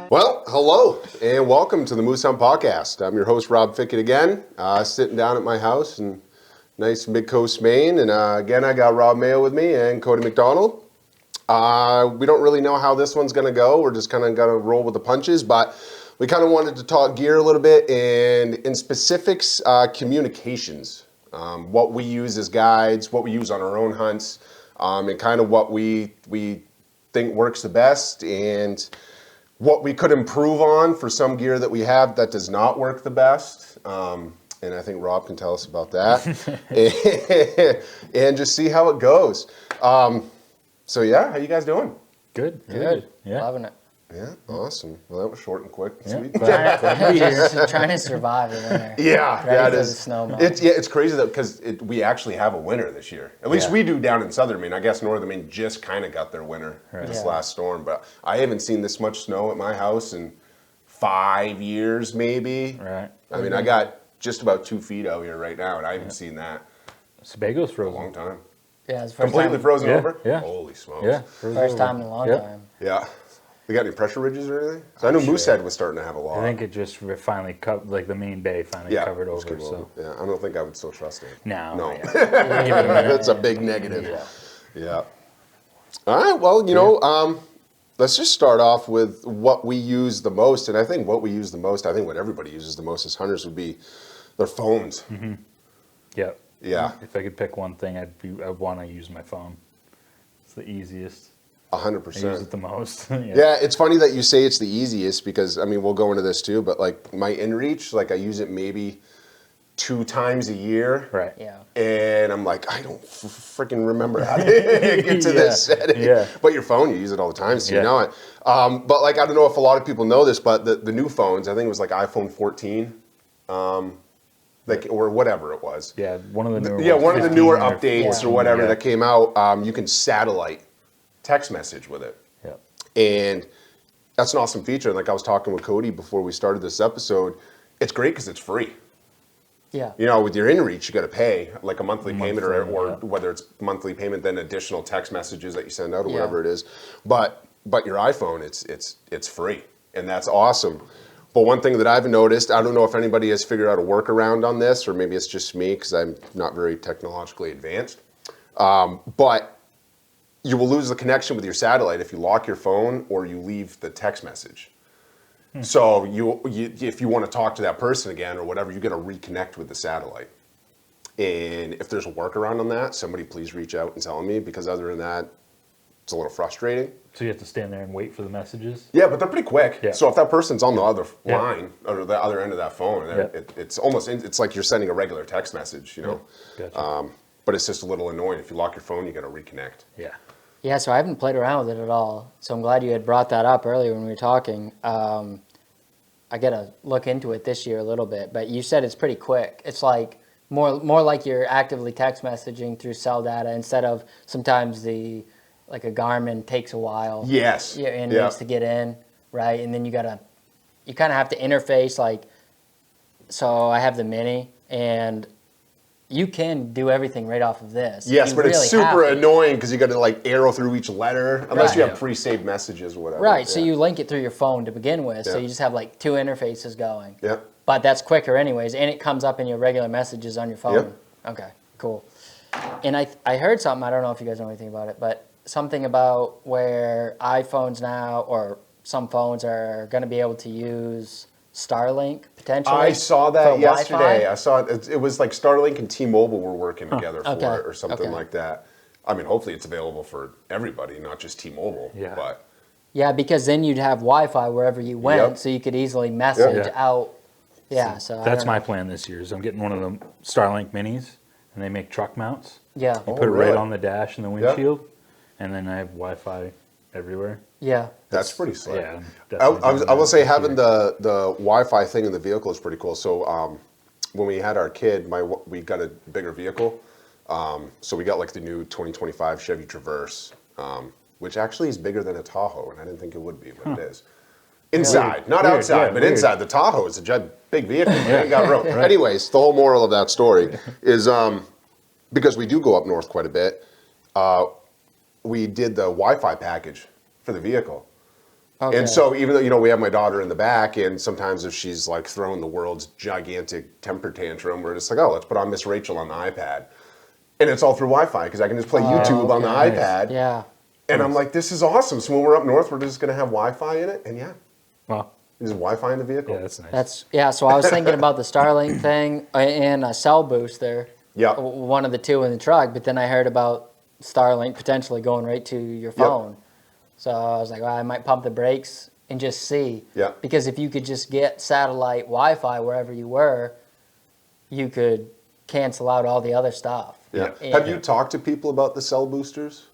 Well, hello and welcome to the Moose Hunt Podcast. I'm your host, Rob Fickett again, sitting down at my house in nice Mid-Coast, Maine. And again, I got Rob Mayo with me and Cody McDonald. We don't really know how this one's going to go. We're just kind of going to roll with the punches, but we kind of wanted to talk gear a little bit and in specifics, communications, what we use as guides, what we use on our own hunts, and kind of what we think works the best and what we could improve on for some gear that we have that does not work the best. And I think Rob can tell us about that. and just see how it goes. So yeah, how you guys doing? Good. Yeah. Loving it. Yeah, awesome. Well, that was short and quick. Yeah. Sweet. Trying to survive the winter. Yeah, Ready yeah, it for is. the snow melt. It's crazy though because we actually have a winter this year. At least we do down in southern Maine. I guess northern Maine just kind of got their winter this last storm, but I haven't seen this much snow at my house in 5 years, maybe. Right. I mean, I got just about 2 feet out here right now, and I haven't seen that Sebago's in a frozen. long time. Yeah, it's the first Completely time, frozen Yeah, over. yeah. Holy smokes. Yeah. First time in a long time. Yeah. You got any pressure ridges or anything? So I know Moosehead was starting to have a lot. I think it just finally like the main bay finally covered just over. came So Yeah, I don't think I would still trust it. no. No. Yeah. That's a big negative. Yeah. All right. Well, you know, let's just start off with what we use the most, and I think what we use the most, I think what everybody uses the most as hunters would be their phones. Mm-hmm. Yeah. Yeah. If I could pick one thing, I'd want to use my phone. It's the easiest. 100%. I use it the most. Yeah, it's funny that you say it's the easiest because, I mean, we'll go into this too, but like my inReach, like I use it maybe 2 times a year. Right. Yeah. And I'm like, I don't freaking remember how to get to this setting. Yeah. But your phone, you use it all the time, so you Yeah. know it. But like, I don't know if a lot of people know this, but the new phones, I think it was like iPhone 14, like or whatever it was. Yeah. One of the newer. Yeah, ones, one of the 15 newer or updates 14, or whatever yeah. that came out, you can satellite text message with it. Yeah. And that's an awesome feature. Like I was talking with Cody before we started this episode, it's great because it's free. Yeah. You know, with your inReach, you got to pay like a monthly payment or yeah. whether it's monthly payment, then additional text messages that you send out or Yeah. whatever it is. But your iPhone, it's free, and that's awesome. But one thing that I've noticed, I don't know if anybody has figured out a workaround on this, or maybe it's just me because I'm not very technologically advanced. But you will lose the connection with your satellite if you lock your phone or you leave the text message. So you if you want to talk to that person again or whatever, you got to reconnect with the satellite. And if there's a workaround on that, somebody please reach out and tell me, because other than that, it's a little frustrating. So you have to stand there and wait for the messages. Yeah, but they're pretty quick. Yeah. So if that person's on the other Yeah. line or the other end of that phone, then it's like you're sending a regular text message, you know. Gotcha. But it's just a little annoying. If you lock your phone, you got to reconnect. Yeah. Yeah, so I haven't played around with it at all. So I'm glad you had brought that up earlier when we were talking. I got to look into it this year a little bit, but you said it's pretty quick. It's like more like you're actively text messaging through cell data instead of sometimes like a Garmin takes a while. Yes. Yeah, and needs to get in, right? And then you kind of have to interface like, so I have the Mini and you can do everything right off of this. Yes, You but it's really have super to. annoying because you got to like arrow through each letter, unless you Right. have pre-saved messages or whatever. Right, so Yeah. you link it through your phone to begin with, so Yeah. you just have like 2 interfaces going. Yeah. But that's quicker anyways, and it comes up in your regular messages on your phone. Yep. Okay, cool. And I heard something, I don't know if you guys know anything about it, but something about where iPhones now, or some phones are going to be able to use Starlink potentially. I saw that for yesterday. Wi-Fi. I saw it. It was like Starlink and T-Mobile were working together for Okay. it or something Okay. like that. I mean, hopefully it's available for everybody, not just T-Mobile. Yeah. But Yeah, because then you'd have Wi-Fi wherever you went, Yep. so you could easily message Yeah. out. Yeah, so I That's don't my know. plan this year. Is I'm getting one of the Starlink minis, and they make truck mounts. Yeah, Oh, Put it really? right on the dash and the windshield, and then I have Wi-Fi everywhere. yeah. that's pretty slick. Yeah, I'm I definitely doing will that say this having year. the Wi-Fi thing in the vehicle is pretty cool. So when we had our kid, we got a bigger vehicle. So we got like the new 2025 Chevy Traverse, which actually is bigger than a Tahoe, and I didn't think it would be, but it is. Inside, not Weird, outside, yeah, but weird. inside. The Tahoe is a big vehicle. It ain't got room. Anyways, the whole moral of that story is because we do go up north quite a bit, we did the Wi-Fi package for the vehicle. Okay. And so even though, we have my daughter in the back, and sometimes if she's like throwing the world's gigantic temper tantrum, we're just like, oh, let's put on Miss Rachel on the iPad. And it's all through Wi-Fi because I can just play YouTube on the okay. iPad. Yeah. And I'm like, this is awesome. So when we're up north, we're just going to have Wi-Fi in it. And Well, there's Wi-Fi in the vehicle. yeah, that's nice. So I was thinking about the Starlink thing and a cell booster. Yeah. One of the two in the truck, but then I heard about Starlink potentially going right to your phone. So I was like, well, I might pump the brakes and just see. Yeah. Because if you could just get satellite Wi-Fi wherever you were, you could cancel out all the other stuff. Yeah. And- Have you talked to people about the cell boosters?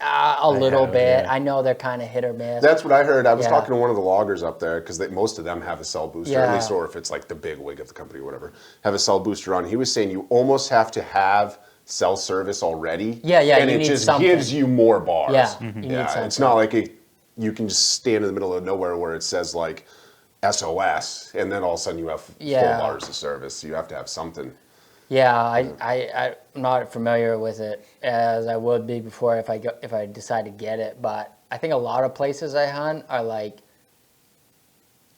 A little have, bit. yeah. I know they're kind of hit or miss. That's what I heard. I was Yeah. talking to one of the loggers up there because most of them have a cell booster, at Yeah. least, or if it's like the big wig of the company or whatever, have a cell booster on. He was saying you almost have to have cell service already. Yeah, And you it need just something. gives you more bars. Yeah, you need Yeah, it's something. not like you can just stand in the middle of nowhere where it says like SOS, and then all of a sudden you have Yeah. full bars of service. You have to have something. Yeah, I'm not familiar with it as I would be before if I decide to get it. But I think a lot of places I hunt are like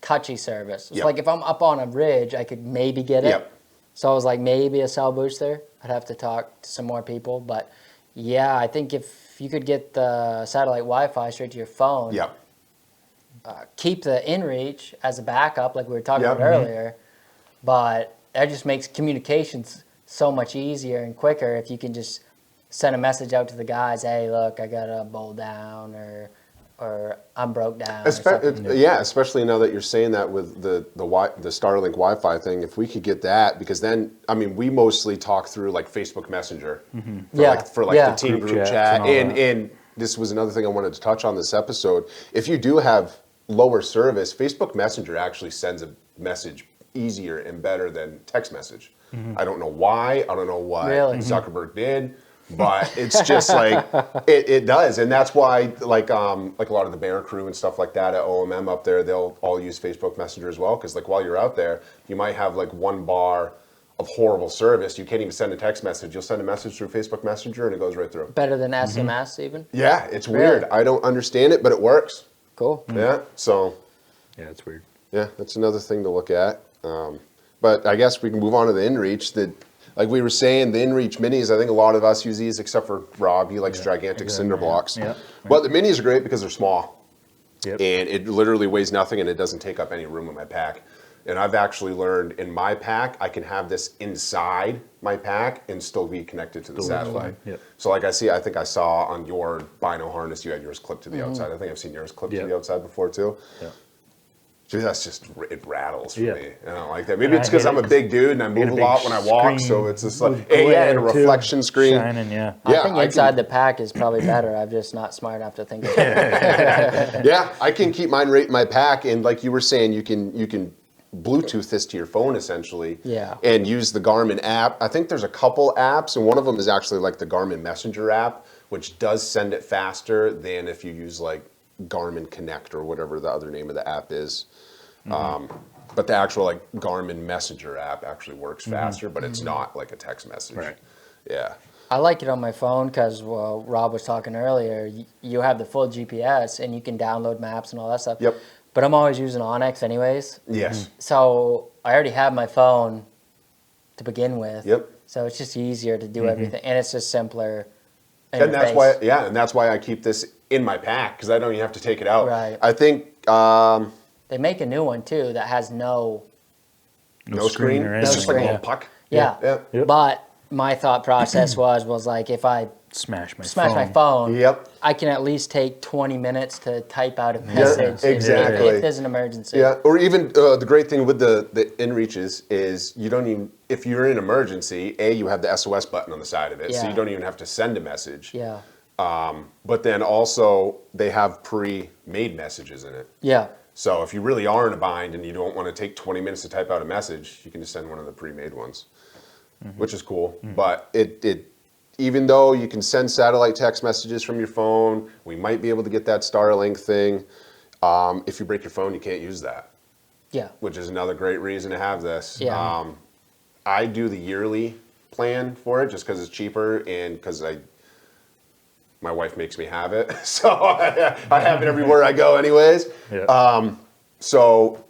touchy service. It's Yep. like if I'm up on a ridge, I could maybe get it. Yep. So I was like, maybe a cell booster. I'd have to talk to some more people. But yeah, I think if you could get the satellite Wi-Fi straight to your phone, Yep. keep the inReach as a backup, like we were talking Yep. about earlier. But that just makes communications so much easier and quicker if you can just send a message out to the guys, hey, look, I got a bowl down, or I'm broke down. Or something. Especially now that you're saying that with the Starlink Wi-Fi thing. If we could get that, because then we mostly talk through like Facebook Messenger for the team Group group chats chat, and all that. and this was another thing I wanted to touch on this episode. If you do have lower service, Facebook Messenger actually sends a message easier and better than text message. I don't know why. I don't know what Really? Zuckerberg did. But it's just like it does, and that's why like a lot of the Bear Crew and stuff like that at OMM up there, they'll all use Facebook Messenger as well. Because like while you're out there, you might have like one bar of horrible service. You can't even send a text message. You'll send a message through Facebook Messenger, and it goes right through. Better than SMS even? Yeah, it's Really? weird. I don't understand it, but it works. Cool. Yeah, so Yeah, it's weird. yeah, that's another thing to look at. But I guess we can move on to the InReach. Like we were saying, the InReach minis, I think a lot of us use these except for Rob. He likes gigantic cinder blocks. Yeah. But the minis are great because they're small. Yep. And it literally weighs nothing and it doesn't take up any room in my pack. And I've actually learned in my pack, I can have this inside my pack and still be connected to the satellite. Yep. So like I think I saw on your Bino harness, you had yours clipped to the outside. I think I've seen yours clipped to Yep. the outside before too. Yeah. Dude, that's just, it rattles for Yeah. me. I don't like that. Maybe And it's I because hate I'm a it. big dude and I move a big lot when I walk, so screen it's just like, with and a glare, too. reflection screen. Shining, yeah. I Yeah, think I inside can- the pack is probably better. I'm just not smart enough to think of it. Yeah, I can keep mine right in my pack, and like you were saying, you can Bluetooth this to your phone essentially. Yeah. And use the Garmin app. I think there's a couple apps, and one of them is actually like the Garmin Messenger app, which does send it faster than if you use like Garmin Connect or whatever the other name of the app is. But the actual like Garmin Messenger app actually works faster, but it's not like a text message. Right. Yeah. I like it on my phone because, well, Rob was talking earlier, you have the full GPS and you can download maps and all that stuff. Yep. But I'm always using Onyx anyways. Yes. So I already have my phone to begin with. Yep. So it's just easier to do everything. And it's just simpler. And that's interface. and that's why I keep this in my pack because I don't even have to take it out. Right. I think They make a new one too that has no. no screen. or It's anything. just like a screen. little puck. Yeah. Yeah. Yep. But my thought process was like if I Smash my smash phone. my phone, Yep. I can at least take 20 minutes to type out a message exactly. if there's an emergency. Yeah, or even the great thing with the InReaches is you don't even, if you're in an emergency, you have the SOS button on the side of it, so Yeah. you don't even have to send a message. Yeah. But then also they have pre-made messages in it. Yeah. So if you really are in a bind and you don't want to take 20 minutes to type out a message, you can just send one of the pre-made ones, which is cool. But it even though you can send satellite text messages from your phone, we might be able to get that Starlink thing. If you break your phone, you can't use that, Yeah. which is another great reason to have this. Yeah. I do the yearly plan for it just because it's cheaper and because my wife makes me have it, so I have it everywhere I go, anyways. Yeah. So,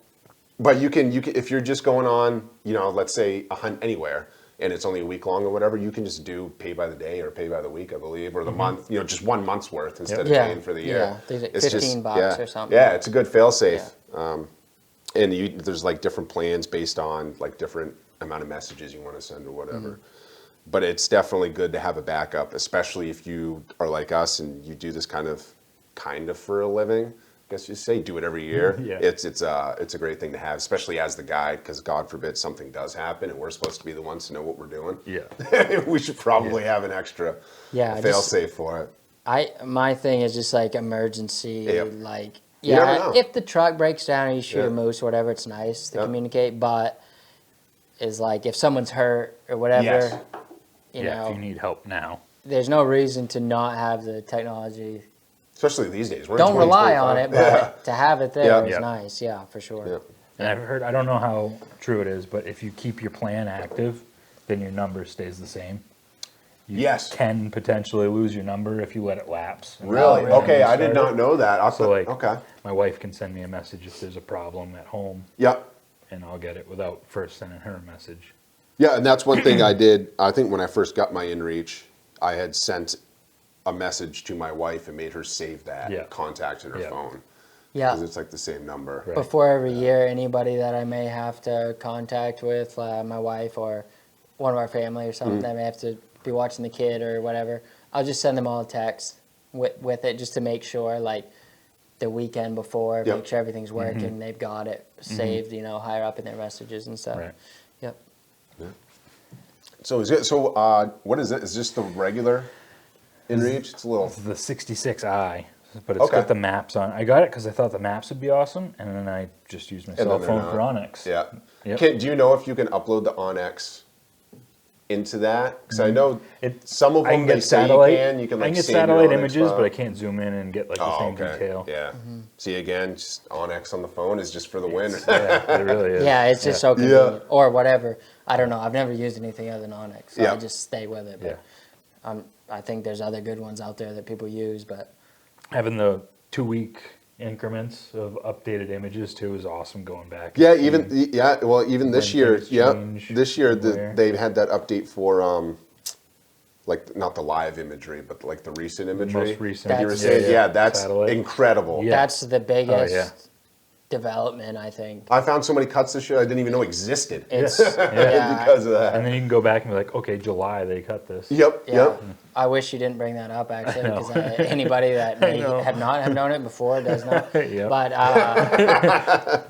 but you can if you're just going on, let's say a hunt anywhere, and it's only a week long or whatever, you can just do pay by the day or pay by the week, I believe, or the month. Just 1 month's worth instead of Yeah. paying for the year. Yeah. There's like It's 15 bucks yeah, or something. Yeah, it's a good fail safe. And there's like different plans based on like different amount of messages you want to send or whatever. But it's definitely good to have a backup, especially if you are like us and you do this kind of for a living. I guess you say do it every year. Yeah. It's a great thing to have, especially as the guide, because God forbid something does happen and we're supposed to be the ones to know what we're doing. Yeah. We should probably have an extra Yeah, fail just- safe for it. My thing is just like emergency, Yep. like You never know. if the truck breaks down or you shoot Yeah. a moose or whatever, it's nice to Yep. communicate. But is like if someone's hurt or whatever, Yes. you Yeah. know, If you need help now. there's no reason to not have the technology. Especially these days. We're in Don't rely on it, 2025. but to have it there Yeah. is Yeah. nice. Yeah, for sure. Yeah. And I've heard, I don't know how true it is, but if you keep your plan active, then your number stays the same. You Yes. can potentially lose your number if you let it lapse. And Really? really? Okay, I did restart not it. know that. So like, okay. my wife can send me a message if there's a problem at home, Yep. and I'll get it without first sending her a message. Yeah, and that's one thing I did. I think when I first got my InReach, I had sent a message to my wife and made her save that Yeah. contact in her Yeah. phone. Yeah. Because it's like the same number. Right. Before every year, anybody that I may have to contact with, my wife or one of our family or something, Mm-hmm. that may have to be watching the kid or whatever, I'll just send them all a text with it just to make sure, like the weekend before, Yep. make sure everything's working, they've got it saved, higher up in their messages and stuff. Right. Yep. So is it? So what is it? Is this the regular InReach? It's a little. It's the 66i, but it's Okay. got the maps on. I got it because I thought the maps would be awesome, and then I just used my And cell then they're phone not. for Onyx. Yeah. Yep. Do you know if you can upload the Onyx into that? Because I know some of I them can they get say satellite. you can. You can like I can get save your satellite Onyx images, file. but I can't zoom in and get like the Oh, same okay. detail. Yeah. See again, just Onyx on the phone is just for the win. Yeah, it really is. Yeah, it's just so Yeah. convenient. Or whatever. I don't know. I've never used anything other than Onyx, so Yeah. I just stay with it. But I think there's other good ones out there that people use, but Having the 2-week increments of updated images too is awesome. Going back. Yeah, and even seeing- even this when year, things yeah, change this year where. they had that update for like not the live imagery, but like the recent imagery. most recent. You were That's- saying, yeah, that's Satellite. incredible. Yeah. that's the biggest yeah. development, I think. I found so many cuts this year I didn't even know existed It's Yeah. because of that. And then you can go back and be like, okay, July they cut this. Yep, yeah. yep. I wish you didn't bring that up actually, know. because anybody that may know. have not have known it before does not. Yep. But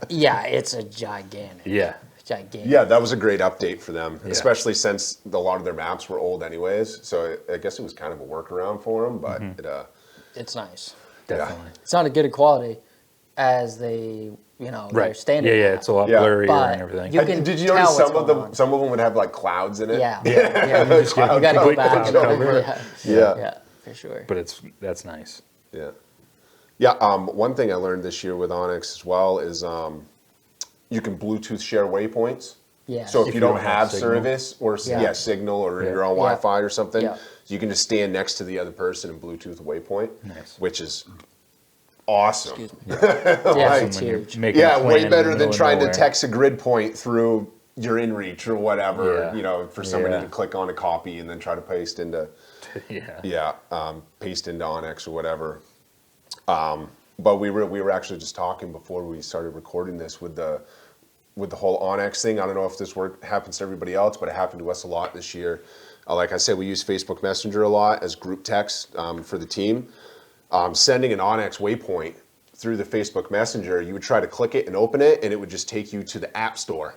yeah, it's a gigantic. Yeah. Gigantic. Yeah, that was a great update for them, Yeah. especially since a lot of their maps were old anyways. So I guess it was kind of a workaround for them, but It's nice. Definitely. It's not as good a quality as the their Right. standard. Yeah, map. it's a lot Yeah. blurrier But and everything. you can did you tell notice what's some of going them? on. Some of them would have like clouds in it. Yeah. Yeah, you just get You got to go Cloud back and cover. yeah. Yeah. For sure. but that's nice. Yeah. Yeah. One thing I learned this year with Onyx as well is you can Bluetooth share waypoints. Yeah. So if you don't have signal. service or Yeah. signal or Yeah. you're on Yeah. Wi-Fi or something, Yeah. you can just stand next to the other person and Bluetooth a waypoint, Nice. which is awesome. Excuse me. Yeah, it's When you're huge. making a Yeah, plan way in the better than middle of trying to nowhere. text a grid point through your InReach or whatever. Yeah. For somebody Yeah. to click on a copy and then try to paste into. Yeah. Paste into Onyx or whatever. But we were actually just talking before we started recording this with the whole Onyx thing. I don't know if this happens to everybody else, but it happened to us a lot this year. Like I said, we use Facebook Messenger a lot as group text for the team. Sending an Onyx waypoint through the Facebook Messenger, you would try to click it and open it, and it would just take you to the App Store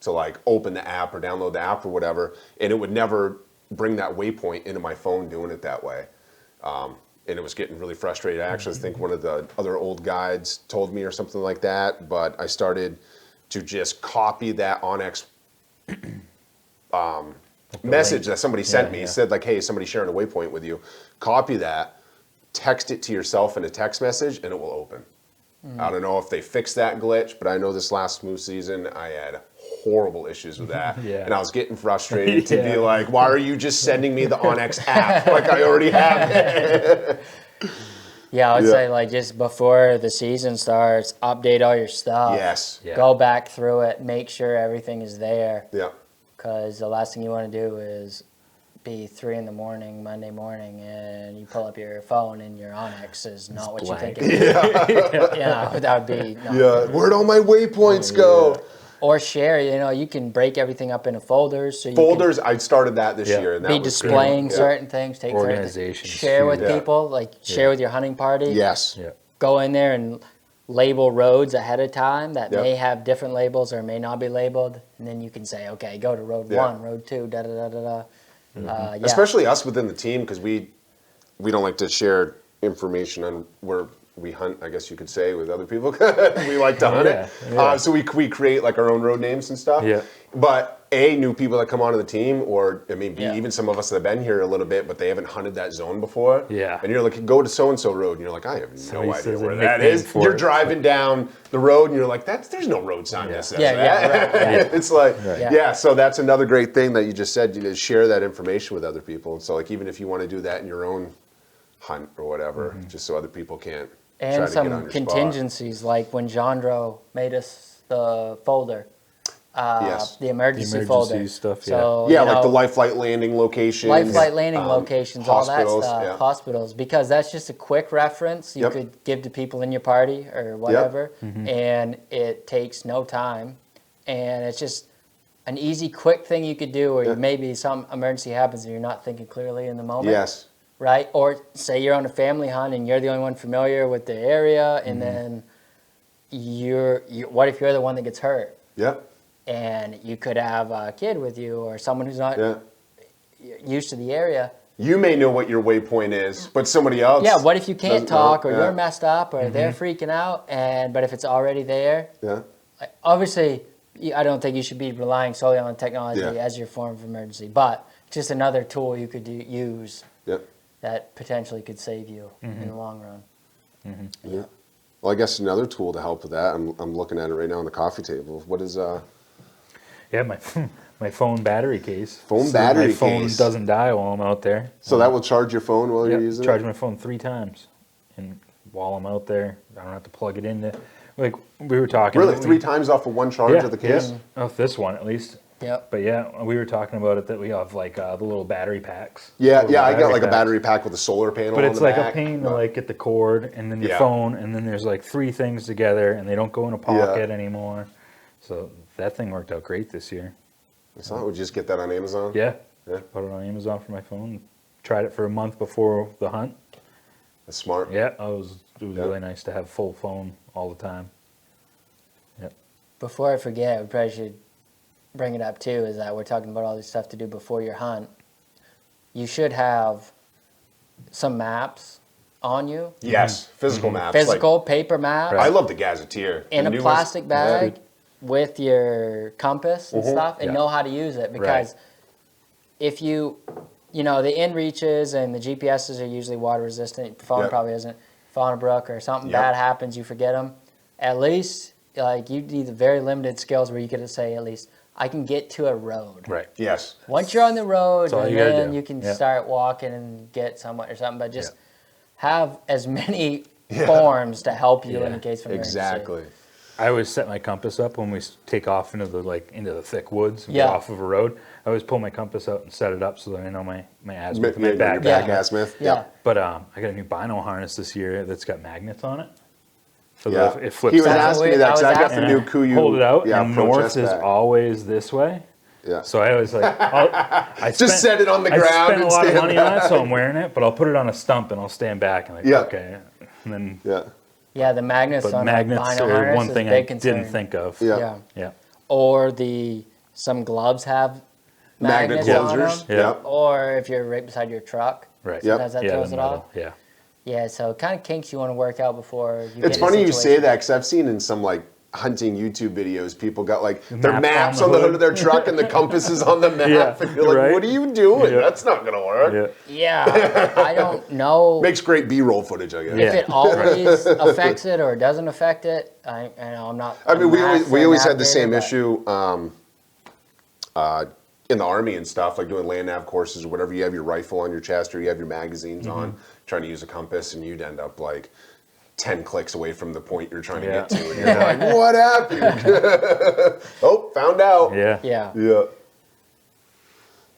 to like open the app or download the app or whatever, and it would never bring that waypoint into my phone doing it that way. And it was getting really frustrated. I actually think one of the other old guides told me or something like that, but I started to just copy that Onyx message that somebody sent me. yeah. It said like, hey, somebody's sharing a waypoint with you. Copy that, text it to yourself in a text message, and it will open. I don't know if they fixed that glitch, but I know this last moose season I had horrible issues with that. Yeah. And I was getting frustrated to be Yeah. like, why are you just sending me the Onyx app? Like I already have it. Yeah, I would Yeah. say like just before the season starts, update all your stuff. Yes. Yeah. Go back through it, make sure everything is there. Yeah. Because the last thing you want to do is be 3 a.m. Monday morning, and you pull up your phone and your Onyx is not what blank. you think it is. Yeah, that would be not Yeah. Where'd all my waypoints go? Or share, you can break everything up into folders. So you Folders, I started that this Yeah. year. And that can be was great. displaying Yeah. certain things, take certain Organization's share with huge. Yeah. people, like share with your hunting party. Yes. Yeah. Go in there and label roads ahead of time that Yep. may have different labels or may not be labeled, and then you can say, okay, go to road Yeah. 1, road 2, da da da da da. Yeah. Especially us within the team, because we don't like to share information on where we hunt, I guess you could say, with other people. We like to hunt Yeah, it. yeah. So we create like our own road names and stuff. Yeah. But new people that come onto the team, or I mean, Yeah. even some of us that have been here a little bit, but they haven't hunted that zone before. Yeah. And you're like, go to so-and-so road, and you're like, I have no Somebody idea says a where that nickname is. for You're it. driving down the road, and you're like, there's no road sign that says Yeah, yeah, that. right, yeah. It's like, Yeah. yeah, so that's another great thing that you just said, share that information with other people. And so like, even if you want to do that in your own hunt or whatever, just so other people can't try And to get on some your spot. contingencies, like when Jandro made us the folder, Yes. the emergency The folder. emergency stuff, So, Yeah, you like the know, life flight landing locations. life flight landing locations, all that hospitals, stuff, yeah. hospitals, because that's just a quick reference you Yep. could give to people in your party or whatever, and it takes no time, and it's just an easy, quick thing you could do, or Yeah. maybe some emergency happens and you're not thinking clearly in the moment. Yes. Right? Or say you're on a family hunt and you're the only one familiar with the area, and then what if you're the one that gets hurt? Yeah. And you could have a kid with you or someone who's not Yeah. used to the area. You may know what your waypoint is, but somebody else. Yeah, what if you can't doesn't know. talk or Yeah. you're messed up or they're freaking out, but if it's already there, Yeah. like, obviously I don't think you should be relying solely on technology Yeah. as your form of emergency, but just another tool you could use Yeah. that potentially could save you in the long run. Yeah. Well, I guess another tool to help with that, I'm looking at it right now on the coffee table. What is Yeah, my my phone battery case. Phone So battery my phone case. doesn't die while I'm out there. so that will charge your phone while Yep, you're using charge it? my phone 3 times, and while I'm out there, I don't have to plug it into. Like we were talking. Really? we- 3 times off of one charge Yeah, of the case? yeah. Of this one at least. Yep. But yeah, we were talking about it that we have like the little battery packs. Yeah, Little yeah, I got like a packs. battery pack with a solar panel But on it's the like back. a pain to but- like get the cord and then your Yeah. phone, and then there's like 3 things together, and they don't go in a pocket anymore. So that thing worked out great this year. I thought we'd just get that on Amazon. Yeah. Yeah. Put it on Amazon for my phone. Tried it for a month before the hunt. That's smart. Yeah, it was Yeah. really nice to have full phone all the time. Yep. Before I forget, we probably should bring it up too, is that we're talking about all this stuff to do before your hunt. You should have some maps on you, Yes, physical maps. physical paper maps, Like, I love the Gazetteer. in The a new plastic ones. bag with your compass and stuff, and Yeah. know how to use it, because if you know, the inReaches and the GPSs are usually water resistant. Your phone Yep. probably isn't. Fall in a brook or something Yep. bad happens, you forget them. At least, like, you need the very limited skills where you could say, at least, I can get to a road. Right. Yes. Once you're on the road, all and you gotta then do. you can Yeah. start walking and get somewhere or something. But just Yeah. have as many forms to help you in Yeah, case of emergency. Exactly. I always set my compass up when we take off into the thick woods and Yeah. get off of a road. I always pull my compass out and set it up so that I know my azimuth, my Your back. back Yeah. azimuth. Yeah. But I got a new bino harness this year that's got magnets on it. So Yeah. that it flips He was down. asking me what that I because was I got asking. the new Kuiu. Hold it out, Yeah, and Pro north chest is bag. always this way. Yeah. So I always like, I Just set it on the I ground spent a and lot of stand money on it, so I'm wearing it. But I'll put it on a stump and I'll stand back and like, Yeah. okay. And then, Yeah. Yeah, the magnets but on magnets the bino are harness one is thing a big I concern. didn't think of. Yeah. Yeah. Yeah. Or some gloves have Magnet magnets on closers. them. Yeah. Yep. Or if you're right beside your truck, Right. Yep. sometimes that Yeah, throws the it metal. off. Yeah. Yeah, so kind of kinks you want to work out before you It's get in a funny you say situation. that because I've seen in some like hunting YouTube videos, people got like their maps maps on on the the hood hood. of their truck and the compass is on the map. Yeah, And you're like, right. what are you doing? Yeah. That's not going to work. Yeah. Yeah, I don't know Makes great B-roll footage, I guess. if Yeah. it always affects it or doesn't affect it. I know I'm not. I mean, a we always master had the same navigator, issue in the Army and stuff, like doing land nav courses or whatever, you have your rifle on your chest or you have your magazines on, trying to use a compass, and you'd end up like 10 clicks away from the point you're trying to get to. And you're like, what happened? Oh, found out. Yeah. Yeah. Yeah.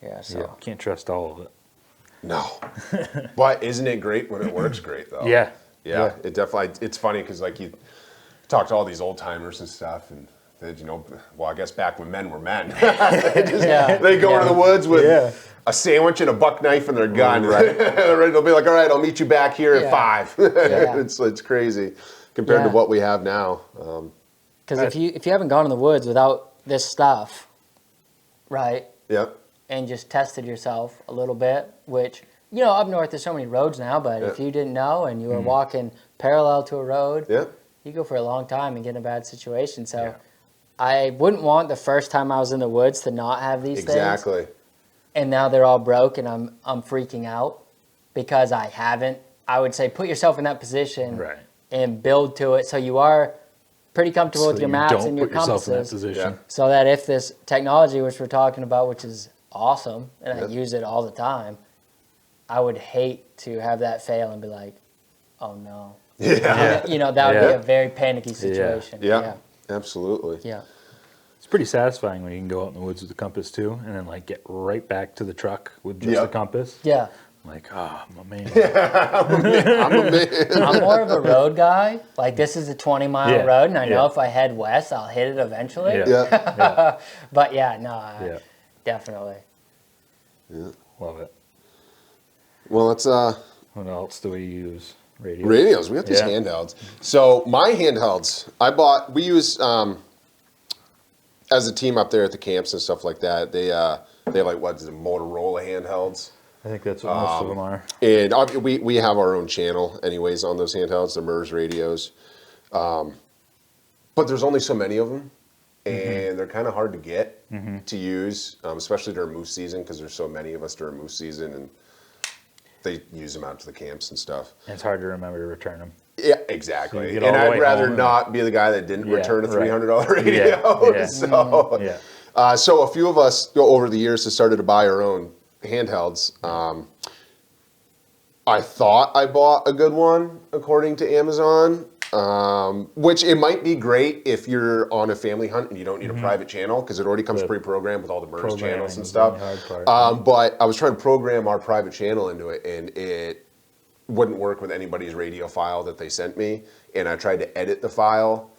Yeah. So. Yeah. Can't trust all of it. No. But isn't it great when it works great, though? Yeah. Yeah, it definitely, it's funny because like you talk to all these old timers and stuff, and they, you know, well, I guess back when men were men, Yeah. they go into the woods with Yeah. a sandwich and a buck knife and their gun. Right. They'll be like, all right, I'll meet you back here Yeah. at 5. Yeah. It's crazy compared to Yeah. what we have now. Because if you haven't gone in the woods without this stuff, right, Yeah, and just tested yourself a little bit, which, you know, up north there's so many roads now, but if Yeah. you didn't know and you were walking parallel to a road, yeah, you go for a long time and get in a bad situation. So Yeah. I wouldn't want the first time I was in the woods to not have these things. exactly. And now they're all broke and I'm freaking out because I haven't. I would say put yourself in that position Right. and build to it so you are pretty comfortable with your maps don't and your put yourself in that compasses. position. Yeah. So that if this technology, which we're talking about, which is awesome, and I Yep. use it all the time, I would hate to have that fail and be like, oh no. Yeah, You know, that would be Yeah. a very panicky situation. yeah, absolutely. Yeah. It's pretty satisfying when you can go out in the woods with the compass too, and then like get right back to the truck with just the Yep. compass. Yeah. Like, ah, my man. I'm a man. I'm more of a road guy. Like, this is a 20-mile Yeah. road, and I know Yeah. if I head west, I'll hit it eventually. Yeah. Yeah, But yeah, no, Yeah. definitely. Love it. well, it's What else do we use? Radio. radios. We got these Yeah. handhelds. So my handhelds, we use as a team up there at the camps and stuff like that. They like what's the Motorola handhelds, I think that's what most of them are. and we have our own channel anyways on those handhelds, the MERS radios. But there's only so many of them, and they're kind of hard to get to use, especially during moose season because there's so many of us during moose season, and they use them out to the camps and stuff. And it's hard to remember to return them. Yeah, So exactly. you get And all the I'd way rather home and- not be the guy that didn't Yeah, return a right. $300 radio. Yeah. So, Yeah. so a few of us over the years have started to buy our own handhelds. I thought I bought a good one according to Amazon, which it might be great if you're on a family hunt and you don't need a private channel because it already comes The pre-programmed with all the MERS programming channels and is stuff. the only hard part. But I was trying to program our private channel into it, and it wouldn't work with anybody's radio file that they sent me. And I tried to edit the file,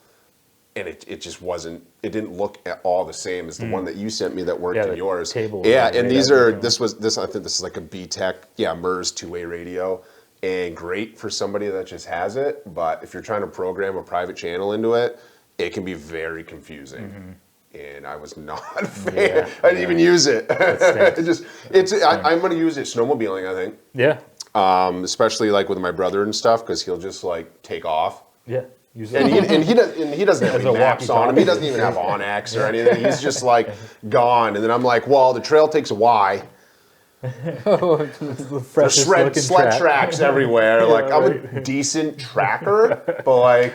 and it just wasn't. It didn't look at all the same as the one that you sent me that worked Yeah, in the yours. table was Yeah, way and these out are different. this. I think this is like a BTEC, MERS 2-way radio, and great for somebody that just has it. But if you're trying to program a private channel into it, it can be very confusing. And I was not a fan. Yeah, I didn't even use it. stinks. I'm going to use it snowmobiling, I think. Yeah. Especially like with my brother and stuff, because he'll just like take off. Yeah. Use And he doesn't have As any a maps on him. He walkie-talkie. doesn't even have OnX or anything. He's just like gone. And then I'm like, well, the trail takes a Y. There's sled tracks everywhere. Like I'm a decent tracker, but like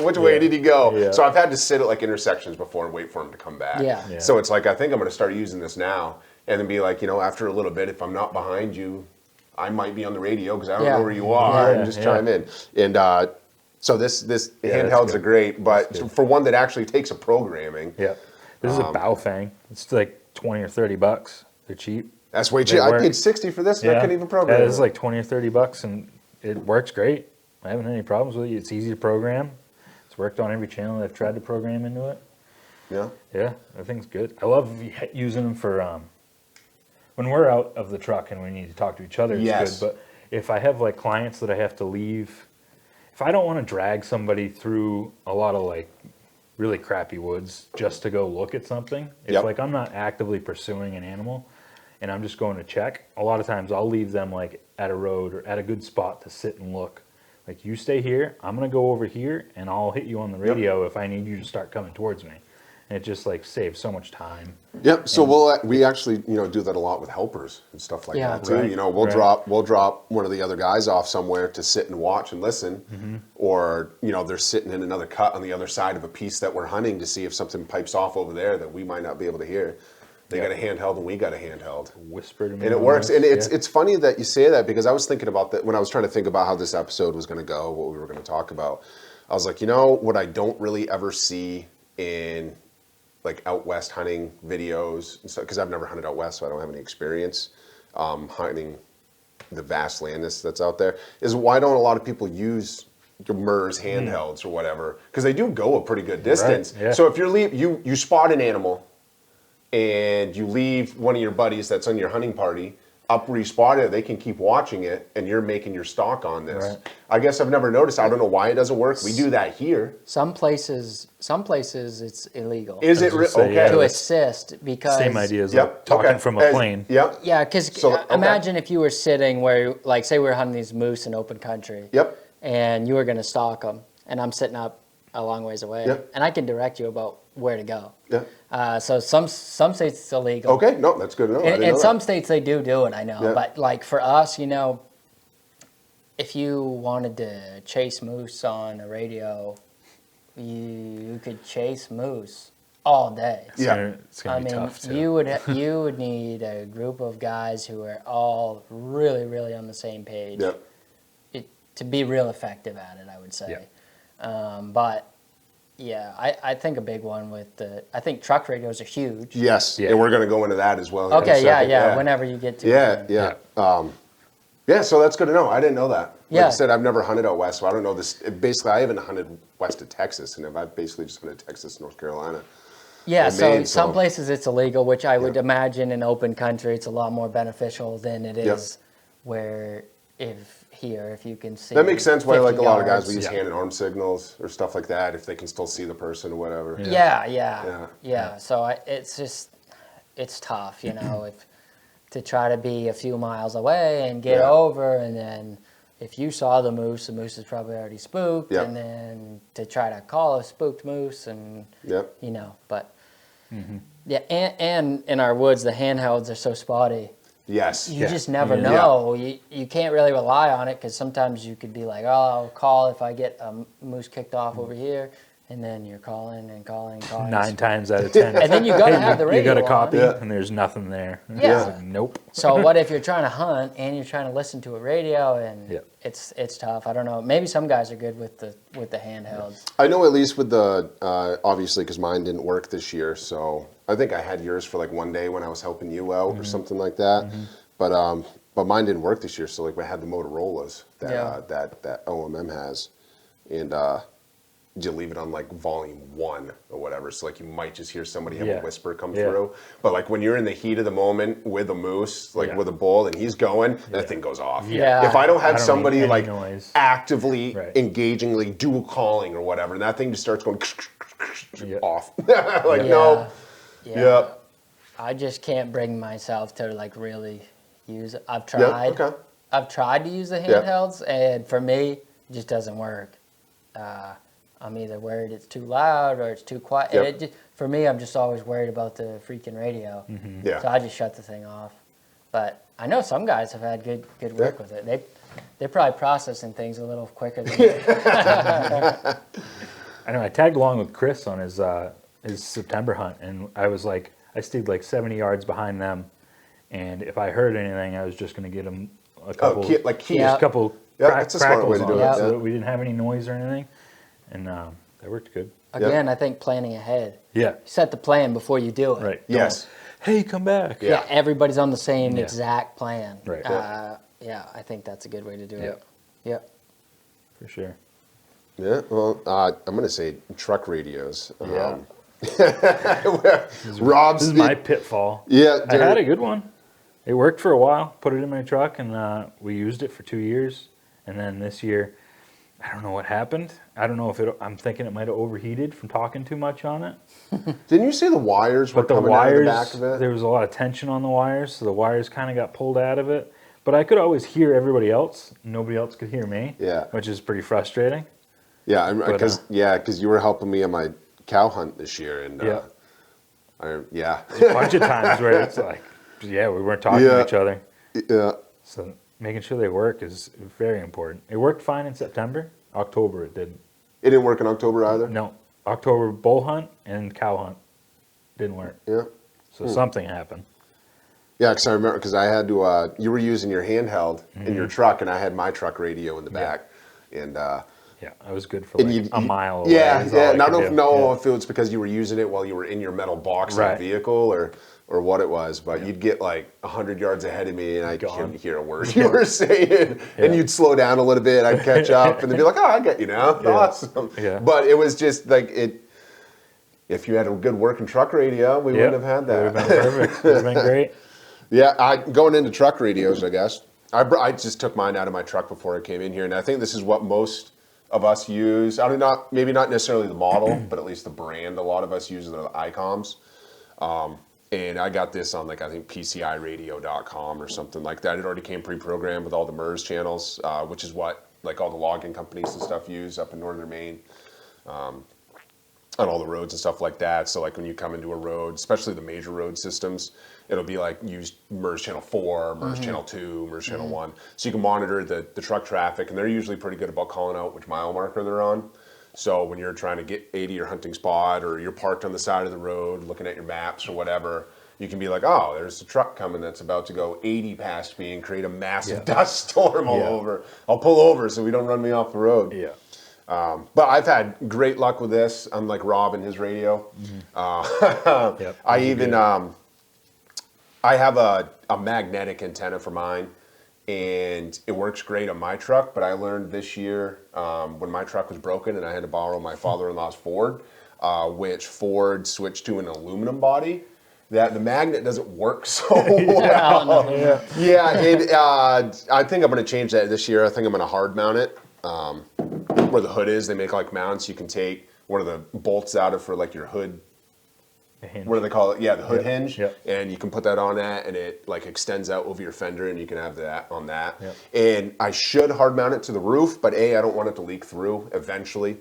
which way did he go? Yeah. So I've had to sit at like intersections before and wait for him to come back. Yeah. Yeah. So it's like I think I'm going to start using this now, and then be like, after a little bit, if I'm not behind you, I might be on the radio because I don't Yeah. know where you are, Yeah, and just yeah. chime in. And so this that's handhelds good. are great, but That's good. for one that actually takes a programming, Yeah. This is a Baofeng. It's like $20 or $30. They're cheap. that's way They cheap. I work. paid $60 for this, and I couldn't even program Yeah, it. it's like $20 or $30, and it works great. I haven't had any problems with it. It's easy to program. It's worked on every channel I've tried to program into it. Yeah. Yeah, I think it's good. I love using them for when we're out of the truck and we need to talk to each other. It's Yes. good. But if I have like clients that I have to leave, if I don't want to drag somebody through a lot of like really crappy woods just to go look at something, if Yep. like I'm not actively pursuing an animal and I'm just going to check, a lot of times I'll leave them like at a road or at a good spot to sit and look. Like, you stay here, I'm going to go over here, and I'll hit you on the radio if I need you to start coming towards me. And it just like saves so much time. Yep. So we actually do that a lot with helpers and stuff like Yeah. that too. Right, We'll drop one of the other guys off somewhere to sit and watch and listen, or they're sitting in another cut on the other side of a piece that we're hunting to see if something pipes off over there that we might not be able to hear. They got a handheld and we got a handheld. Whisper to me. And it on works. this. And Yeah. it's funny that you say that, because I was thinking about that when I was trying to think about how this episode was going to go, what we were going to talk about. I was like, what I don't really ever see in like out west hunting videos, because I've never hunted out west, so I don't have any experience hunting the vast land that's out there, is why don't a lot of people use your MERS handhelds or whatever? Because they do go a pretty good distance. Right, yeah. So if you spot an animal and you leave one of your buddies that's on your hunting party up where you spotted it, they can keep watching it, and you're making your stock on this. Right. I guess I've never noticed. I don't know why it doesn't work. We do that here. Some places it's illegal. Is it I was gonna say, okay? yeah, to that's assist because Same idea as Yep. like talking okay. from a plane. Yep. Yeah, because So, okay. imagine if you were sitting where, like, say we were hunting these moose in open country. Yep. And you were going to stalk them, and I'm sitting up a long ways away, Yep. and I can direct you about where to go. Yeah. So some states it's illegal. Okay. No, that's good to know. I In, didn't in know some that. states they do it, I know. Yeah. But like for us, if you wanted to chase moose on a radio, you could chase moose all day. Yeah. It's gonna I be mean, tough too. you would need a group of guys who are all really, really on the same page Yep. to be real effective at it, I would say. But yeah, I think a big one I think truck radios are huge. Yes. Yeah. And we're going to go into that as well. in a Okay, second. yeah. Whenever you get to Yeah, yeah. Yeah, so that's good to know. I didn't know that. Like Yeah. I said, I've never hunted out west, so I don't know this. Basically, I haven't hunted west of Texas, and I've basically just hunted Texas, North Carolina. Yeah, in so Maine, some so- places it's illegal, which I would imagine in open country it's a lot more beneficial than it Yep. is where if you can see. That makes sense why, like, a 50 lot of guys yards. will use Yeah. hand and arm signals or stuff like that if they can still see the person or whatever. Yeah. Yeah. So it's tough, if to try to be a few miles away and get Yeah. over, and then if you saw the moose is probably already spooked, Yep. and then to try to call a spooked moose, and Yep. but yeah, and in our woods the handhelds are so spotty. Yes. You just never Yeah. know. You can't really rely on it because sometimes you could be like, oh, I'll call if I get a moose kicked off over here, and then you're calling and calling and calling. 9 times out of 10. And then you gotta have the radio You got a on. copy, Yeah. and there's nothing there. It's Yeah. like, nope. So what if you're trying to hunt and you're trying to listen to a radio, and Yep. it's tough. I don't know. Maybe some guys are good with the handhelds. I know at least with the, obviously, because mine didn't work this year, so I think I had yours for like one day when I was helping you out or something like that. But mine didn't work this year, so like I had the Motorola's that Yeah. that OMM has, and you leave it on like volume 1 or whatever, so like you might just hear somebody have Yeah. a whisper come Yeah. through. But like when you're in the heat of the moment with a moose, like Yeah. with a bull, and he's going, that thing goes off. Yeah. If I don't have I don't somebody need any like noise. actively, Right. engagingly dual calling or whatever, and that thing just starts going Yeah. off. Like no. Yeah. Yep. I just can't bring myself to like really use it. I've Yeah, tried. okay. I've tried to use the handhelds, and for me, it just doesn't work. I'm either worried it's too loud or it's too quiet. Yep. For me, I'm just always worried about the freaking radio. Yeah. So I just shut the thing off. But I know some guys have had good work with it. They're probably processing things a little quicker than me. I know I tagged along with Chris on his September hunt, and I stayed like 70 yards behind them, and if I heard anything, I was just going to get him a couple, like keys. Yeah. a couple Yeah, crack, that's a smart way crackles to on do it, it, so yeah. that we didn't have any noise or anything, and that worked good. Again, I think planning ahead. Yeah, Set the plan before you do it. right. Yes. Don't, hey, come back. Yeah. Yeah, everybody's on the same Yeah. exact plan. Right. Yeah, I think that's a good way to do Yeah. it. Yep. For sure. Yeah. Well, I'm going to say truck radios. Yeah. Rob's. This is my pitfall. Yeah, I had a good one. It worked for a while. Put it in my truck, and we used it for 2 years. And then this year, I don't know what happened. I don't know if I'm thinking it might have overheated from talking too much on it. Didn't you say the wires were But the coming out of wires, the back of it? there was a lot of tension on the wires, so the wires kind of got pulled out of it. But I could always hear everybody else. Nobody else could hear me. Yeah. Which is pretty frustrating. Yeah, But, because you were helping me on my cow hunt this year, and Yeah. Yeah. A bunch of times where it's like, yeah, we weren't talking to each other. Yeah. So making sure they work is very important. It worked fine in September. October it didn't. It didn't work in October either? No, October bull hunt and cow hunt didn't work. Yeah. So something happened. Yeah, because I remember, because I had to, you were using your handheld in your truck, and I had my truck radio in the back. And Yeah, I was good for like a mile away. yeah, is all yeah. I And I could don't do. know Yeah. if it was because you were using it while you were in your metal box in Right. the vehicle, or what it was. But you'd get like 100 yards ahead of me, and I Gone. couldn't hear a word you were saying. And you'd slow down a little bit. I'd catch up, and they'd be like, "Oh, I get you now. Awesome." Yeah. But it was just like it. If you had a good working truck radio, we wouldn't have had It would that. have been perfect. It would have been great. Yeah, going into truck radios, I guess. I just took mine out of my truck before I came in here, and I think this is what most of us use. I mean, maybe not necessarily the model, but at least the brand. A lot of us use the ICOMs. And I got this on, like, I think PCIradio.com or something like that. It already came pre-programmed with all the MERS channels, which is what, like, all the logging companies and stuff use up in northern Maine. On all the roads and stuff like that. So like when you come into a road, especially the major road systems, it'll be like use MERS channel 4, MERS channel 2, MERS channel 1. So you can monitor the truck traffic, and they're usually pretty good about calling out which mile marker they're on. So when you're trying to get 80 your hunting spot, or you're parked on the side of the road looking at your maps or whatever, you can be like, oh, there's a truck coming that's about to go 80 past me and create a massive dust storm all over. I'll pull over so we don't run me off the road. Yeah. But I've had great luck with this, unlike Rob and his radio. Yep, I even, I have a magnetic antenna for mine, and it works great on my truck, but I learned this year when my truck was broken and I had to borrow my father-in-law's Ford, which Ford switched to an aluminum body, that the magnet doesn't work so well. I think I'm going to change that this year. I think I'm going to hard mount it. Where the hood is, they make like mounts you can take one of the bolts out of for like your hood. What do they call it? Yeah, the hood hinge. Yep. And you can put that on that, and it like extends out over your fender, and you can have that on that. Yep. And I should hard mount it to the roof, but A, I don't want it to leak through eventually.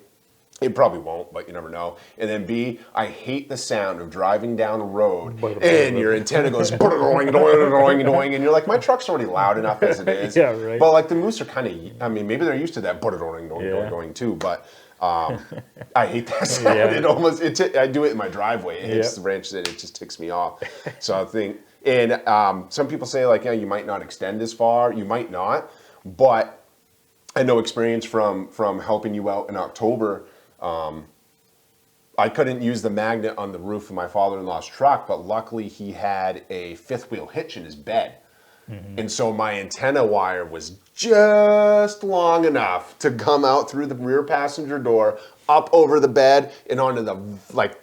It probably won't, but you never know. And then B, I hate the sound of driving down the road and your antenna goes doing, doing, doing, and you're like, my truck's already loud enough as it is. Yeah, right. But like the moose are kind of, I mean, maybe they're used to that doing, doing too, but I hate that sound. Yeah. It almost, I do it in my driveway. It hits the branch, and it just ticks me off. So I think, and some people say like, yeah, you might not extend as far. You might not, but I know experience from helping you out in October. I couldn't use the magnet on the roof of my father-in-law's truck, but luckily he had a fifth wheel hitch in his bed. And so my antenna wire was just long enough to come out through the rear passenger door, up over the bed, and onto the, like,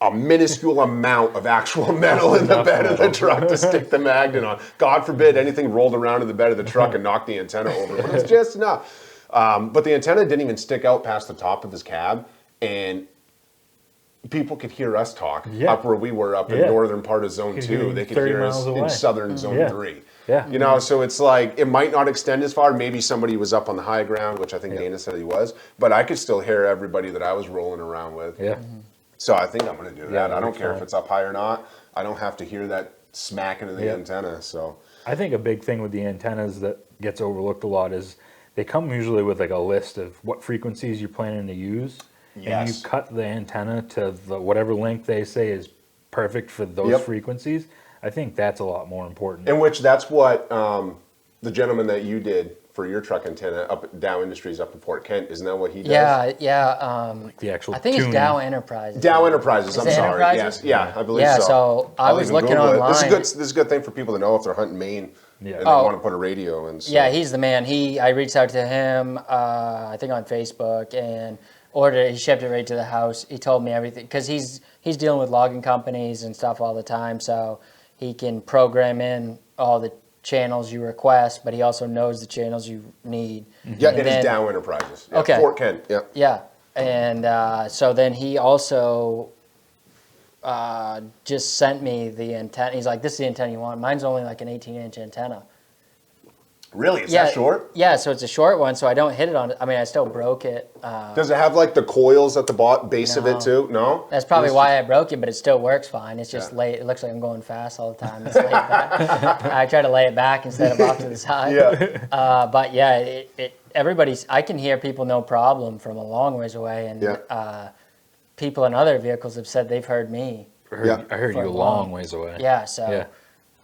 a minuscule amount of actual metal in the bed of the truck to stick the magnet on. God forbid anything rolled around in the bed of the truck and knocked the antenna over, but it's just enough. But the antenna didn't even stick out past the top of his cab, and people could hear us talk up where we were up in northern part of Zone 2. They could hear us in southern Zone 3. Yeah. You know, so it's like, it might not extend as far. Maybe somebody was up on the high ground, which I think Dana said he was, but I could still hear everybody that I was rolling around with. Yeah. So I think I'm going to do that. I don't that's care fine. if it's up high or not. I don't have to hear that smacking of the antenna, so. I think a big thing with the antennas that gets overlooked a lot is they come usually with like a list of what frequencies you're planning to use. And you Yes. cut the antenna to the whatever length they say is perfect for those frequencies. I think that's a lot more important. In which that's what the gentleman that you did for your truck antenna up at Dow Industries up in Fort Kent, isn't that what he does? Yeah. the actual I think tuning. it's Dow Enterprises. Dow Enterprises, I'm it sorry. Enterprises? Yes, yeah, I believe Yeah, so. so I I'll was even looking Google it. online. This is a good thing for people to know if they're hunting Maine and they want to put a radio in. So. Yeah, he's the man. I reached out to him, I think on Facebook, and ordered it. He shipped it right to the house. He told me everything because he's dealing with logging companies and stuff all the time, so he can program in all the channels you request, but he also knows the channels you need. Yeah, And it is then- Dow Enterprises. Yeah, Okay. Fort Kent, yeah. Yeah, and so then he also just sent me the antenna. He's like, "This is the antenna you want." Mine's only like an 18-inch antenna. Really? Is that short? Yeah, so it's a short one, so I don't hit it on. I mean, I still broke it. Does it have like the coils at the base of it No. too? No. That's probably It's why I broke it, but it still works fine. It's just Yeah. late. It looks like I'm going fast all the time. It's laid back. I try to lay it back instead of off to the side. Yeah. But yeah, everybody's. I can hear people no problem from a long ways away, and Yeah. people in other vehicles have said they've heard me. I heard For you a a long long- ways away. Yeah, so Yeah.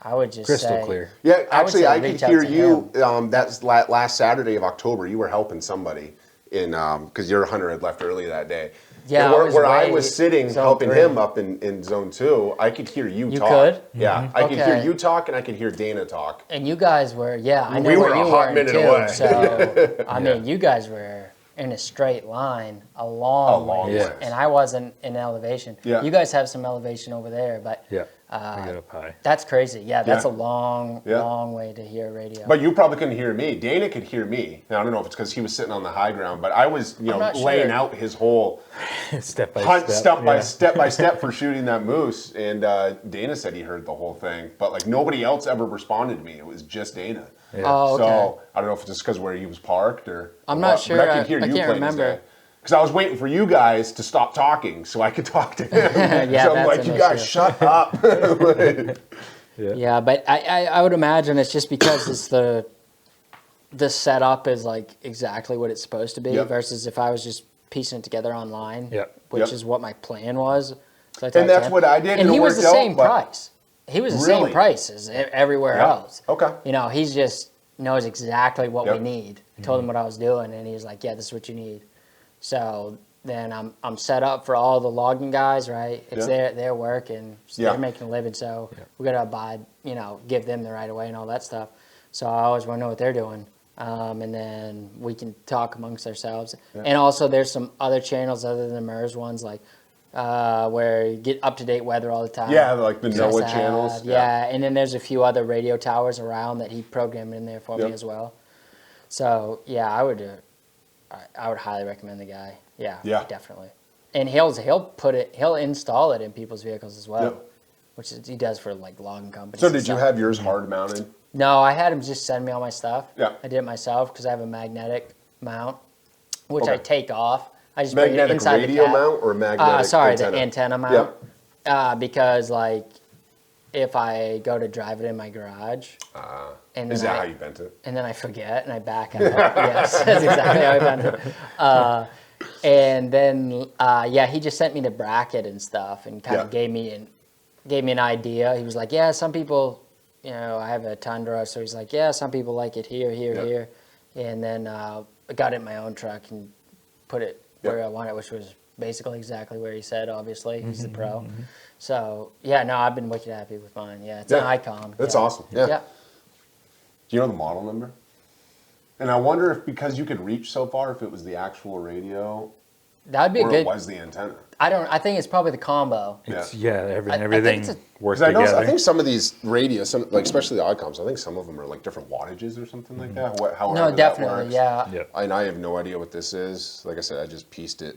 I would just Crystal say, clear. Yeah, I would actually, say I could reach out hear to you. That's last Saturday of October. You were helping somebody in because your hunter had left early that day. Yeah, And I where, was where I way was sitting zone helping 3. him up in zone 2, I could hear you You talk. could? Yeah, I could hear Okay. you talk and I could hear Dana talk. And you guys were, I know We where were a you hot were minute too. away. So I mean, you guys were in a straight line a long long ways, ways. and I wasn't in elevation. Yeah. You guys have some elevation over there, but Yeah. I got up high. that's crazy. Yeah, that's Yeah. a long, Yeah. long way to hear radio. But you probably couldn't hear me. Dana could hear me. Now I don't know if it's because he was sitting on the high ground, but I was, not laying sure. out his whole Step by hunt step. step by step for shooting that moose. And Dana said he heard the whole thing, but like nobody else ever responded to me. It was just Dana. Yeah. Oh, okay. So I don't know if it's just because where he was parked or. I'm not what, sure. But I I- could hear I you can't plain as remember. day. Because I was waiting for you guys to stop talking so I could talk to him. Yeah, so I'm that's like, an you guys, issue. shut up. Yeah, but I would imagine it's just because it's the setup is like exactly what it's supposed to be Yep. versus if I was just piecing it together online, Yep. which Yep. is what my plan was. So I And talked to that's him. what I did, And and it he was the worked out, same but- price. He was the Really? same price as everywhere Yeah. else. Okay. You know, he's just knows exactly what we Yep. need. I told him what I was doing, and he was like, "Yeah, this is what you need." So then I'm set up for all the logging guys, right? It's Yeah. their work, and Yeah. they're making a living, so we got to abide, give them the right of way and all that stuff. So I always want to know what they're doing, and then we can talk amongst ourselves. And also, there's some other channels other than the MERS ones, like where you get up to date weather all the time. Yeah, like the Just NOAA to channels. have- Yeah, and then there's a few other radio towers around that he programmed in there for me Yep. as well. So yeah, I would highly recommend the guy. Yeah, Yeah. definitely. And he'll install it in people's vehicles as well, Yep. which he does for like logging companies. So and did you stuff. have yours hard mounted? No, I had him just send me all my stuff. Yeah. I did it myself because I have a magnetic mount, which I Okay. take off. I just bring it Magnetic inside radio the cab. mount or magnetic Sorry, antenna? the antenna mount. Because like, if I go to drive it in my garage, and Is then that I- how you bent it? and then I forget and I back out. Yes, that's exactly how I found it. And then he just sent me the bracket and stuff and kind of Yeah. gave me an idea. He was like, yeah, some people, I have a Tundra, so he's like, yeah, some people like it here, Yeah. here. And then I got it in my own truck and put it where Yeah. I want it, which was basically exactly where he said, obviously. He's the pro. So, yeah, no, I've been wicked happy with mine. Yeah, it's Yeah. an Icom. That's yeah. awesome. Yeah. Yeah. Do you know the model number? And I wonder if because you could reach so far, if it was the actual radio That'd be a or good. it was the antenna. I think it's probably the combo. It's, Yeah. yeah, I think everything it's a- works Because together. I think some of these radios, like especially the Icoms, I think some of them are like different wattages or something like that. However No, that definitely, works. yeah. Yeah. And I have no idea what this is. Like I said, I just pieced it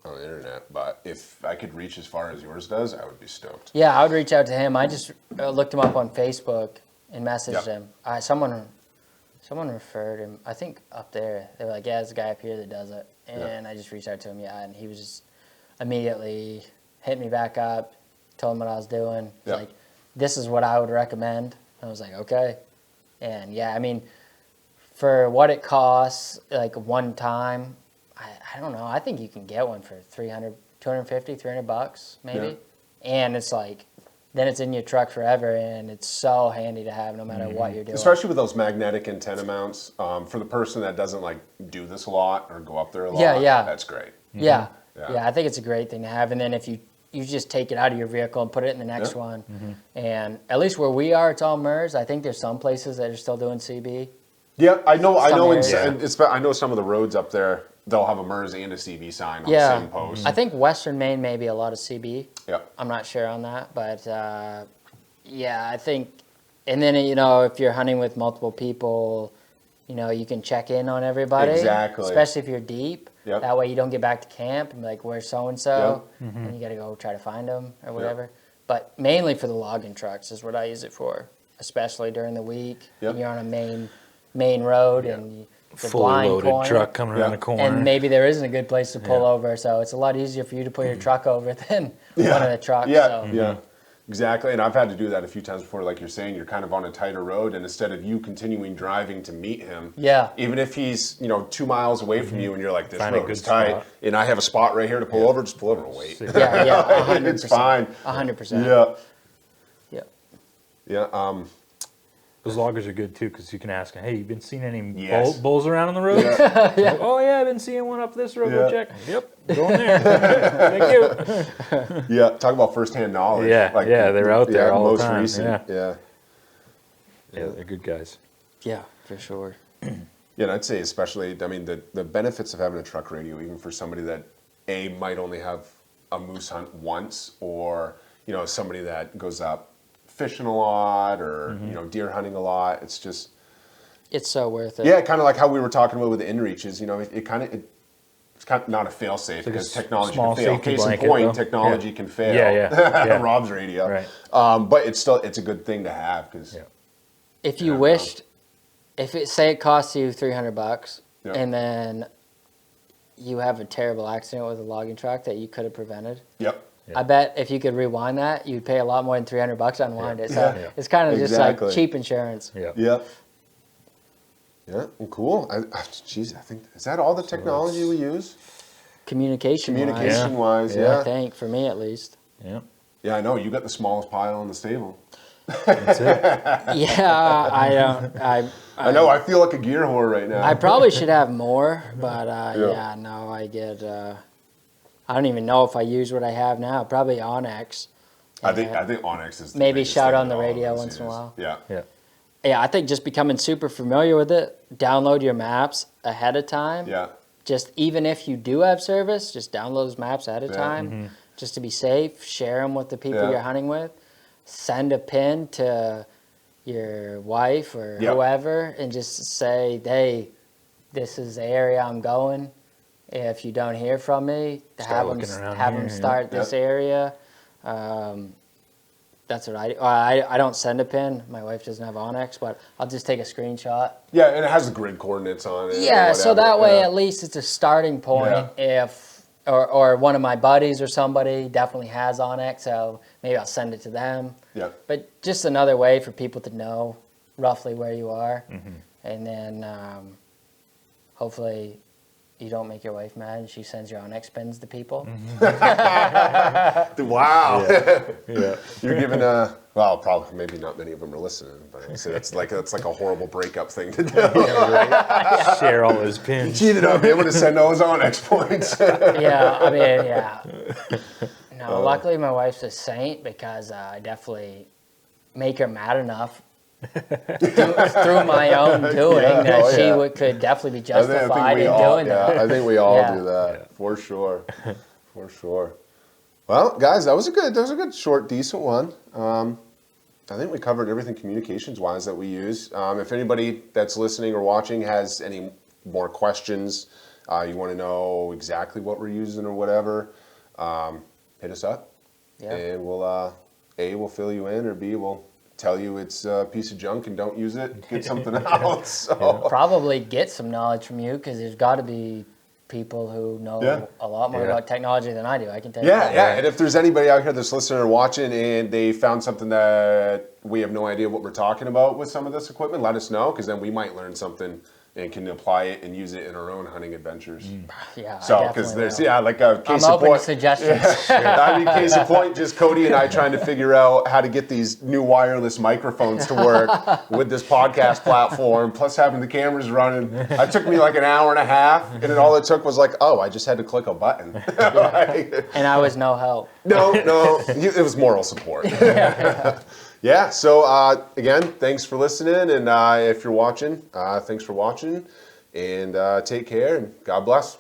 on the internet. But if I could reach as far as yours does, I would be stoked. Yeah, I would reach out to him. I just looked him up on Facebook and messaged Yeah. him. Someone referred him. I think up there they were like, "Yeah, there's a guy up here that does it." And I just reached out to him. Yeah, and he was just immediately hit me back up, told him what I was doing. He's Yeah. like, "This is what I would recommend." I was like, "Okay." And yeah, I mean, for what it costs, like one time, I don't know. I think you can get one for 250, 300 bucks maybe. And it's like, then it's in your truck forever, and it's so handy to have no matter what you're doing. Especially with those magnetic antenna mounts. For the person that doesn't like do this a lot or go up there a lot, Yeah. that's great. Yeah. Yeah. Yeah, I think it's a great thing to have. And then if you just take it out of your vehicle and put it in the next Yeah. one. And at least where we are, it's all MERS. I think there's some places that are still doing CB. Yeah, I know. I Some know. areas. I know some of the roads up there. They'll have a MERS and a CB sign on Yeah. the same post. I think Western Maine may be a lot of CB. Yeah. I'm not sure on that, but yeah, I think. And then if you're hunting with multiple people, you can check in on everybody. Exactly. Especially if you're deep. Yep. That way you don't get back to camp and be like, where's so and so, and you got to go try to find them or whatever. But mainly for the logging trucks is what I use it for, especially during the week. Yep. And you're on a main main road and the Fully blind loaded corner. truck coming around Yeah. the corner. And maybe there isn't a good place to pull Yeah. over, so it's a lot easier for you to pull your truck over than one of the trucks. Yeah, so. yeah, exactly. And I've had to do that a few times before. Like you're saying, you're kind of on a tighter road, and instead of you continuing driving to meet him, Yeah. even if he's 2 miles away from you, and you're like, this Find a road good is tight, spot. and I have a spot right here to pull over, just pull over and wait. Yeah, yeah, 100%. It's fine. 100%. Yeah, Yeah. yeah. Those loggers are good too because you can ask them, hey, you been seeing any Yes. bulls around on the road? Yeah. Oh, yeah, I've been seeing one up this road. Yeah. Go check. Yep, going there. Thank you. Yeah, talk about firsthand knowledge. Yeah, yeah, they're out there all the most time, recent. yeah. Yeah. Yeah, they're good guys. Yeah, for sure. Yeah, and I'd say especially, I mean, the benefits of having a truck radio, even for somebody that might only have a moose hunt once, or somebody that goes up fishing a lot, or deer hunting a lot. It's just It's so worth it. yeah, kind of like how we were talking about with the inReaches. It's kind of not a fail safe like a because technology small can fail. safety Case in blanket, point, though. technology Yeah. can fail. Yeah. Rob's radio, Right. But it's a good thing to have because Yeah. If you Yeah, wished, say it costs you $300, Yeah. and then you have a terrible accident with a logging truck that you could have prevented. yep. Yeah. I bet if you could rewind that, you'd pay a lot more than $300 to unwind it. So Yeah. it's kind of just Exactly. like cheap insurance. Yeah. Yep. Yeah, well, cool. Geez, I think is that all the technology we use? Communication. Communication-wise, I yeah. think for me at least. Yeah. Yeah, I know. You got the smallest pile in the stable. That's it. Yeah, I don't. I know. I feel like a gear whore right now. I probably should have more, but Yeah. yeah, no, I get. I don't even know if I use what I have now. Probably Onyx. I think Onyx is the Maybe biggest shout thing on the that all of radio us once in a use. while. Yeah. Yeah. Yeah, I think just becoming super familiar with it. Download your maps ahead of time. Yeah. Just even if you do have service, just download those maps ahead of Yeah. time, just to be safe. Share them with the people Yeah. you're hunting with. Send a pin to your wife or Yep. whoever, and just say, "Hey, this is the area I'm going. If you don't hear from me, Start have looking around them here, start yeah. this area." That's what I do. I don't send a pin. My wife doesn't have Onyx, but I'll just take a screenshot. Yeah, and it has the grid coordinates on it. or Yeah, so whatever. that way Yeah. at least it's a starting point. Or one of my buddies or somebody definitely has Onyx, so maybe I'll send it to them. Yeah. But just another way for people to know roughly where you are, and then hopefully you don't make your wife mad and she sends your Onyx pins to people. Wow. Yeah. You're giving well, probably maybe not many of them are listening, but I'd say that's like a horrible breakup thing to do. Share all those pins. Cheated on me. I'm gonna send those Onyx points. Yeah, I mean, yeah. No, luckily my wife's a saint because I definitely make her mad enough through my own doing Yeah, that oh, she yeah. could definitely be I think justified we in all, doing yeah, that. I think we all Yeah. do that for sure, for sure. Well, guys, that was a good, short, decent one. I think we covered everything communications-wise that we use. If anybody that's listening or watching has any more questions, you want to know exactly what we're using or whatever, hit us up, Yeah. and we'll A, we'll fill you in, or B, we'll tell you it's a piece of junk and don't use it. Get something else. So. Probably get some knowledge from you because there's got to be people who know Yeah. a lot more Yeah. about technology than I do. I can tell you Yeah, that. yeah. And if there's anybody out here that's listening or watching and they found something that we have no idea what we're talking about with some of this equipment, let us know because then we might learn something and can apply it and use it in our own hunting adventures. Yeah, So, I because definitely there's, will. like a case I'm of open to point. suggestions. I mean, case in point, just Cody and I trying to figure out how to get these new wireless microphones to work with this podcast platform, plus having the cameras running. It took me like an hour and a half, and then all it took was like, oh, I just had to click a button. Like, And I was no help. no, it was moral support. Yeah, so again, thanks for listening, and if you're watching, thanks for watching, and take care, and God bless.